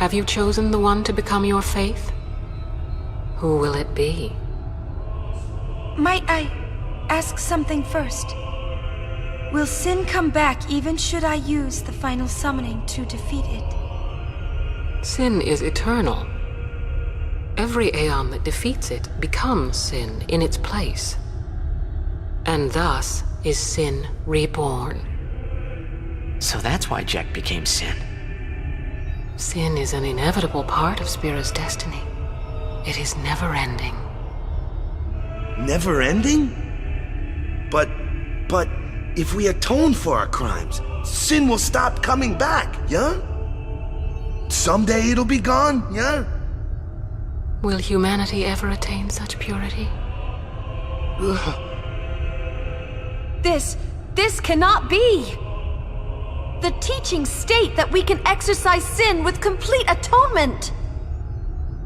Have you chosen the one to become your faith? Who will it be? Might I ask something first? Will sin come back even should I use the final summoning to defeat it? Sin is eternal. Every aeon that defeats it becomes sin in its place. And thus is sin reborn. So that's why Jecht became Sin. Sin is an inevitable part of Spira's destiny. It is never-ending. Never-ending? But if we atone for our crimes, sin will stop coming back, yeah? Someday it'll be gone, yeah? Will humanity ever attain such purity? This cannot be! The teachings state that we can exercise sin with complete atonement!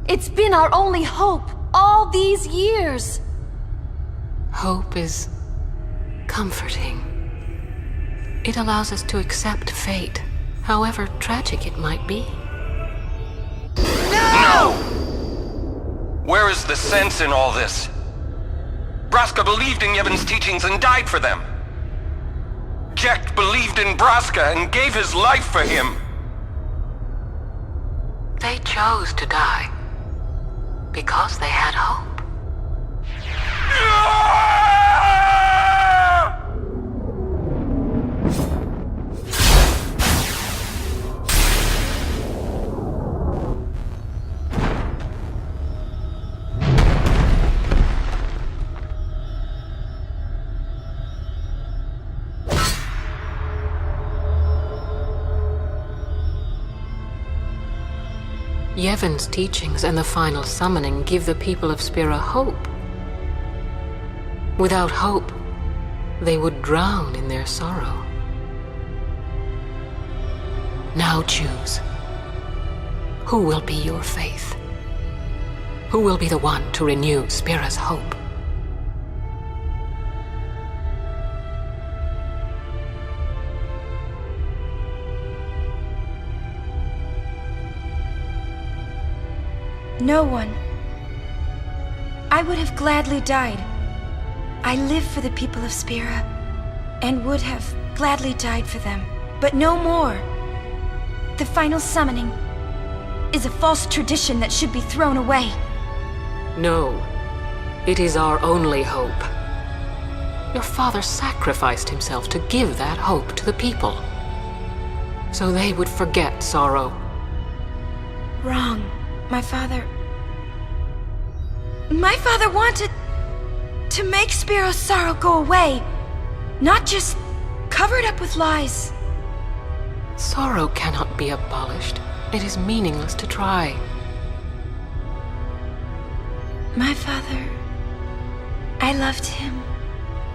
It's been our only hope all these years! Hope is comforting. It allows us to accept fate, however tragic it might be. No! Where is the sense in all this? Braska believed in Yevon's teachings and died for them. Jecht believed in Braska and gave his life for him. They chose to die because they had hope. Yevon's teachings and the final summoning give the people of Spira hope. Without hope, they would drown in their sorrow. Now choose. Who will be your faith? Who will be the one to renew Spira's hope? No one. I would have gladly died. I live for the people of Spira, and would have gladly died for them, but no more. The final summoning is a false tradition that should be thrown away. No, it is our only hope. Your father sacrificed himself to give that hope to the people, so they would forget sorrow. Wrong. My father wanted to make Spiro's sorrow go away, not just cover it up with lies. Sorrow cannot be abolished. It is meaningless to try. My father, I loved him.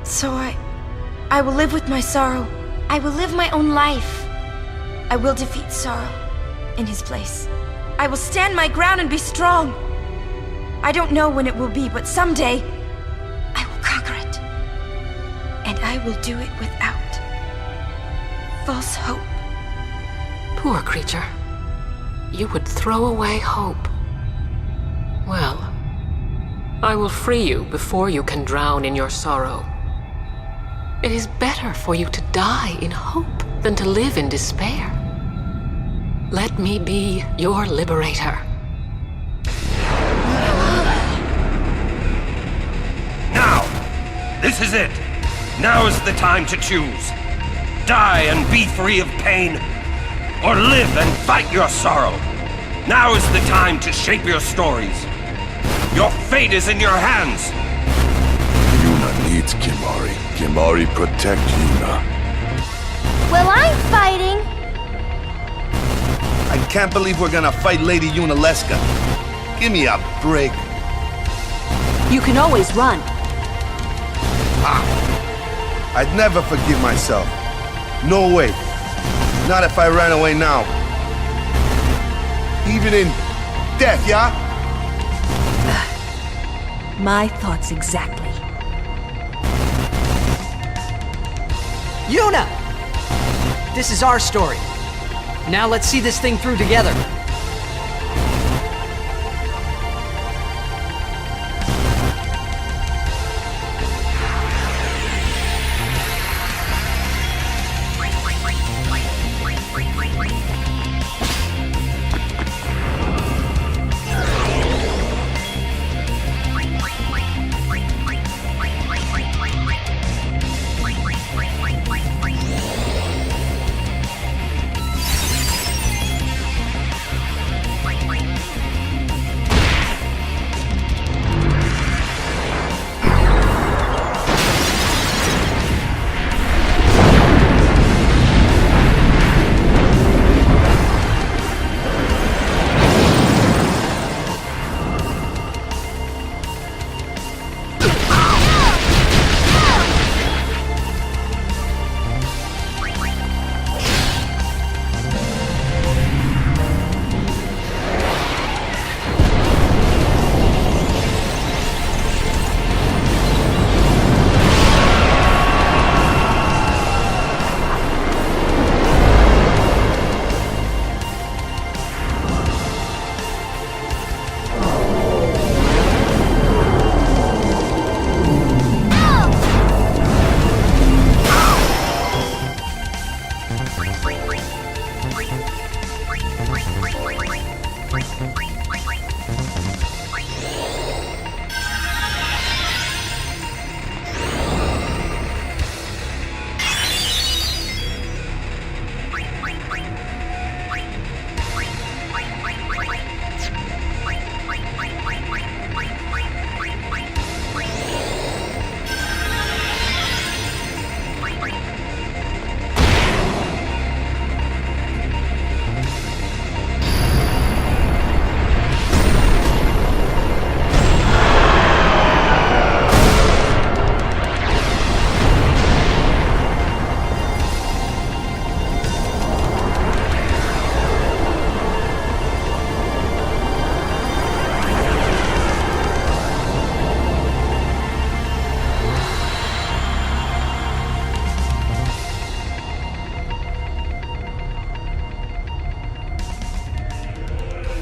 So I will live with my sorrow. I will live my own life. I will defeat sorrow in his place. I will stand my ground and be strong. I don't know when it will be, but someday I will conquer it. And I will do it without false hope. Poor creature. You would throw away hope. Well, I will free you before you can drown in your sorrow. It is better for you to die in hope than to live in despair. Let me be your liberator. Now! This is it! Now is the time to choose. Die and be free of pain, or live and fight your sorrow. Now is the time to shape your stories. Your fate is in your hands. Yuna needs Kimahri. Kimahri protect Yuna. Well, I'm fighting. I can't believe we're gonna fight Lady Yunalesca. Give me a break. You can always run. I'd never forgive myself. No way. Not if I ran away now. Even in death, yeah? My thoughts exactly. Yuna! This is our story. Now let's see this thing through together.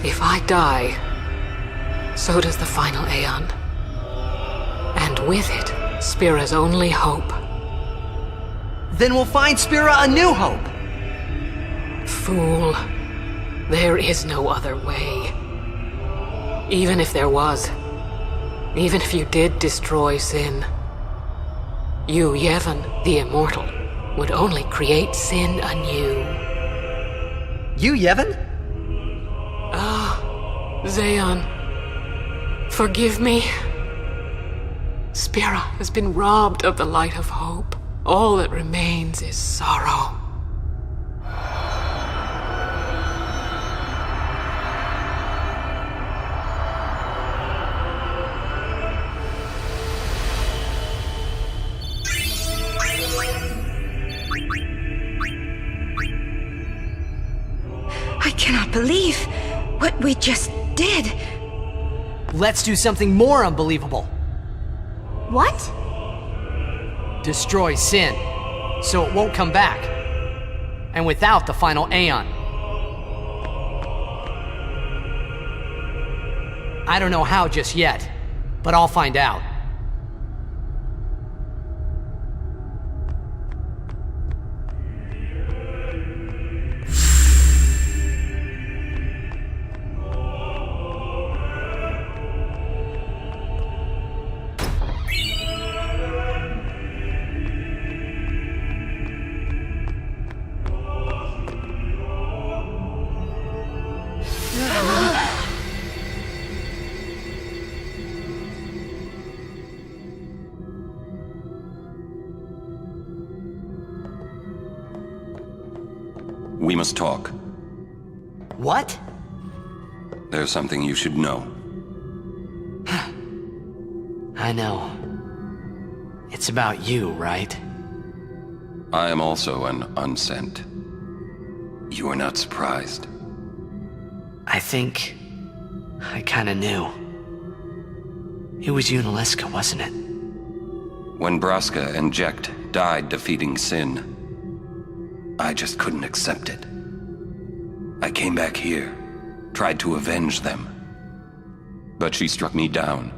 If I die, so does the final Aeon. And with it, Spira's only hope. Then we'll find Spira a new hope! Fool. There is no other way. Even if there was, even if you did destroy sin, you, Yevon, the Immortal, would only create sin anew. You, Yevon? Zayon, forgive me. Spira has been robbed of the light of hope. All that remains is sorrow. I cannot believe what we just did. Let's do something more unbelievable. What? Destroy sin, so it won't come back. And without the final Aeon. I don't know how just yet, but I'll find out. We must talk. What? There's something you should know. I know. It's about you, right? I am also an unsent. You are not surprised. I think... I kinda knew. It was Yunalesca, wasn't it? When Braska and Jecht died defeating sin, I just couldn't accept it. I came back here, tried to avenge them. But she struck me down.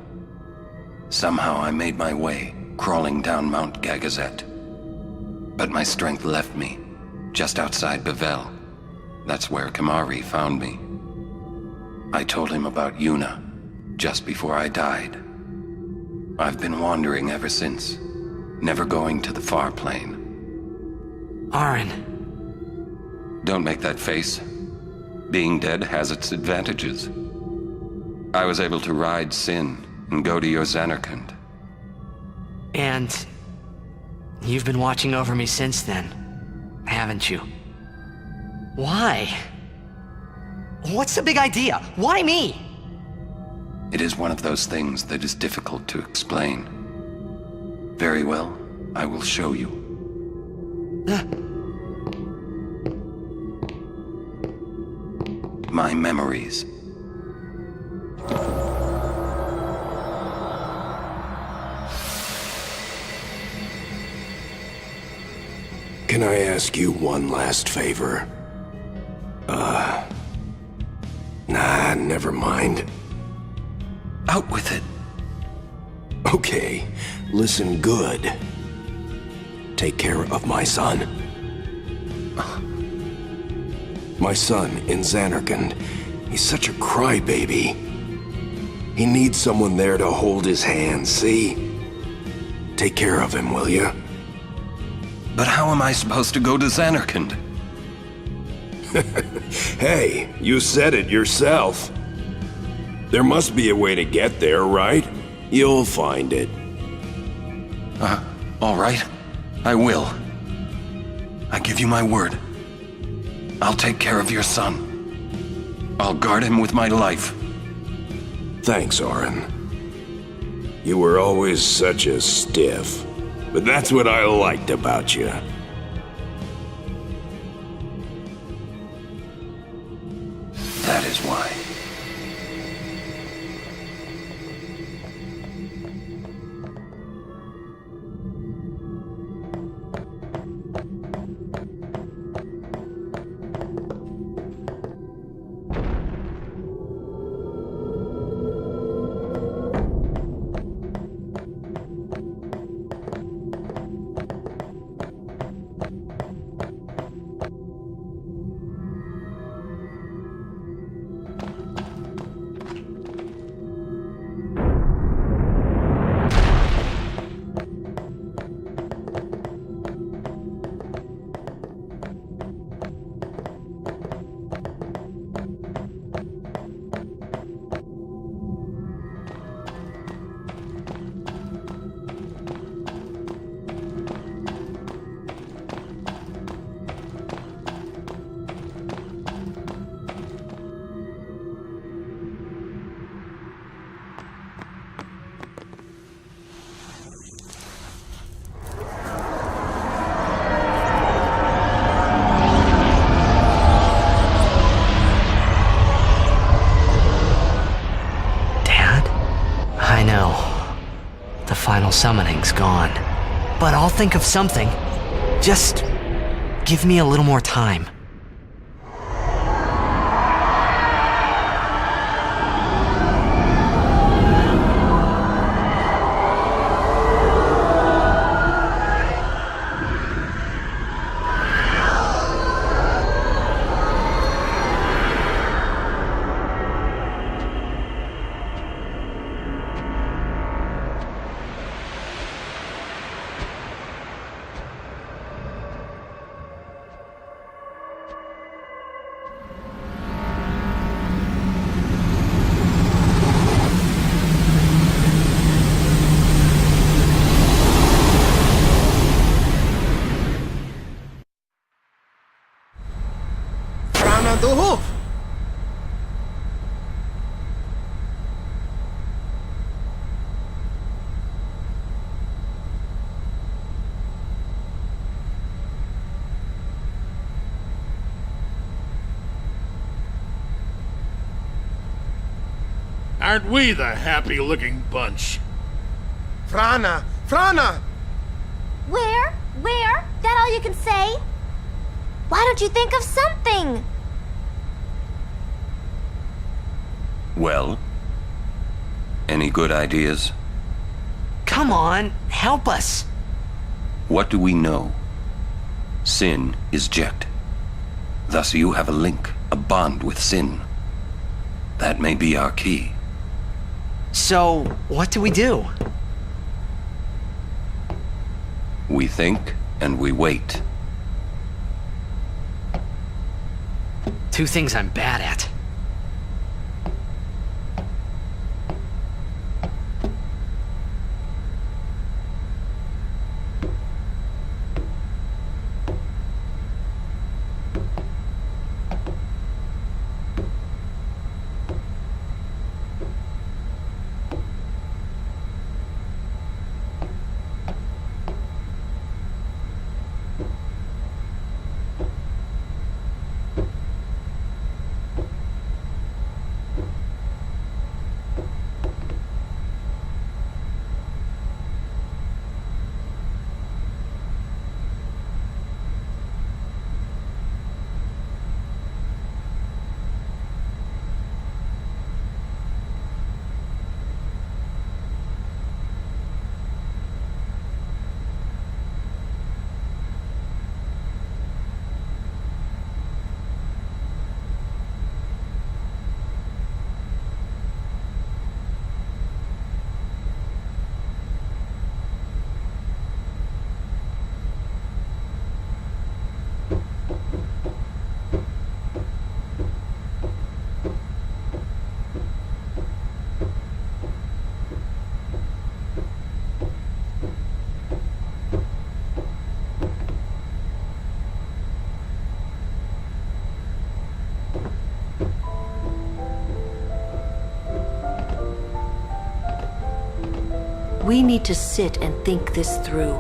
Somehow I made my way, crawling down Mount Gagazet. But my strength left me, just outside Bevel. That's where Kimahri found me. I told him about Yuna, just before I died. I've been wandering ever since, never going to the far plane. Aren. Don't make that face. Being dead has its advantages. I was able to ride Sin and go to your Zanarkand. And... you've been watching over me since then, haven't you? Why? What's the big idea? Why me? It is one of those things that is difficult to explain. Very well, I will show you. My memories. Can I ask you one last favor? Nah, never mind. Out with it. Okay, listen good. Take care of my son. My son in Zanarkand. He's such a crybaby. He needs someone there to hold his hand, see? Take care of him, will you? But how am I supposed to go to Zanarkand? Hey, you said it yourself. There must be a way to get there, right? You'll find it. All right. I will. I give you my word. I'll take care of your son. I'll guard him with my life. Thanks, Aren. You were always such a stiff. But that's what I liked about you. That is why. summoning's gone. But I'll think of something. Just give me a little more time. Aren't we the happy-looking bunch? Frana! Frana! Where? That all you can say? Why don't you think of something? Well? Any good ideas? Come on, help us. What do we know? Sin is Jecht. Thus you have a link, a bond with Sin. That may be our key. So, what do we do? We think and we wait. Two things I'm bad at. We need to sit and think this through.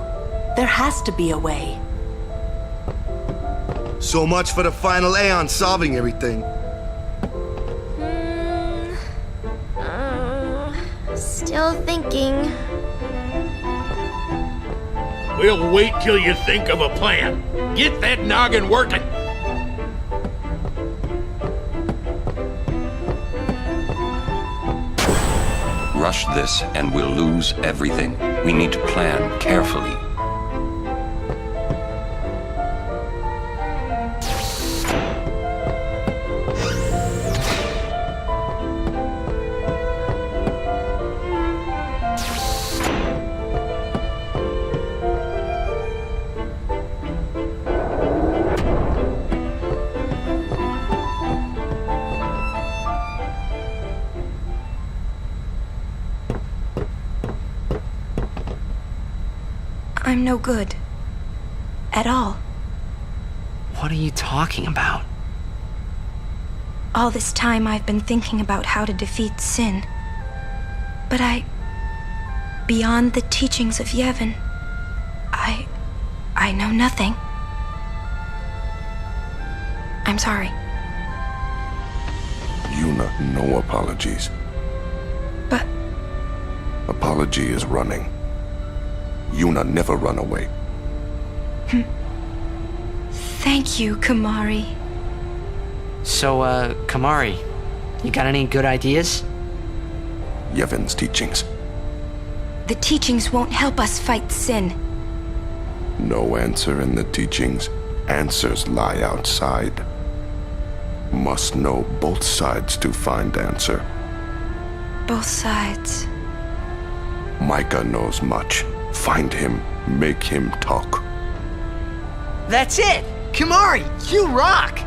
There has to be a way. So much for the final Aeon solving everything. Still thinking. We'll wait till you think of a plan. Get that noggin working. Rush this and we'll lose everything. We need to plan carefully. I'm no good. At all. What are you talking about? All this time I've been thinking about how to defeat sin. But beyond the teachings of Yevon, I know nothing. I'm sorry. Yuna, no apologies. But... Apology is running. Yuna never run away. Thank you, Kamari. So, Kamari, you got any good ideas? Yevon's teachings. The teachings won't help us fight sin. No answer in the teachings. Answers lie outside. Must know both sides to find answer. Both sides. Micah knows much. Find him, make him talk. That's it! Kamari, you rock!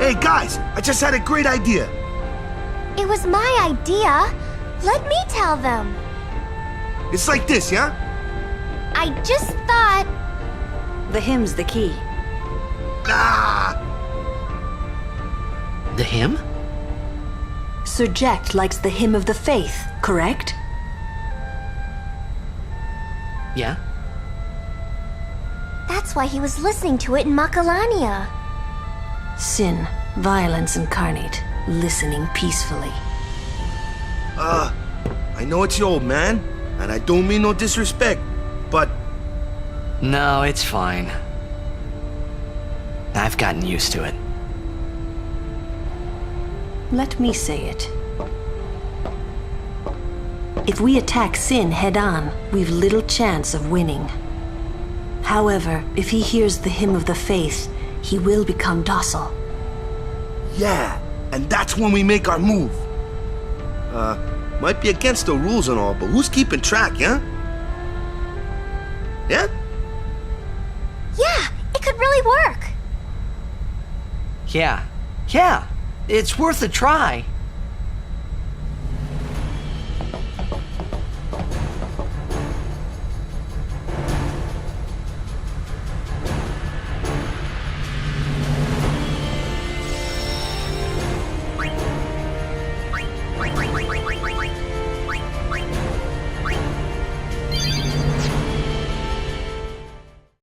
Hey guys, I just had a great idea. It was my idea. Let me tell them. It's like this, yeah? I just thought... The hymn's the key. Ah! The hymn? Sir Jecht likes the hymn of the faith, correct? Yeah? That's why he was listening to it in Makalania. Sin, violence incarnate, listening peacefully. I know it's your old man, and I don't mean no disrespect, but... No, it's fine. I've gotten used to it. Let me say it. If we attack Sin head-on, we've little chance of winning. However, if he hears the hymn of the faith, he will become docile. Yeah, and that's when we make our move. Might be against the rules and all, but who's keeping track, yeah? Yeah? Yeah, it could really work. Yeah, it's worth a try.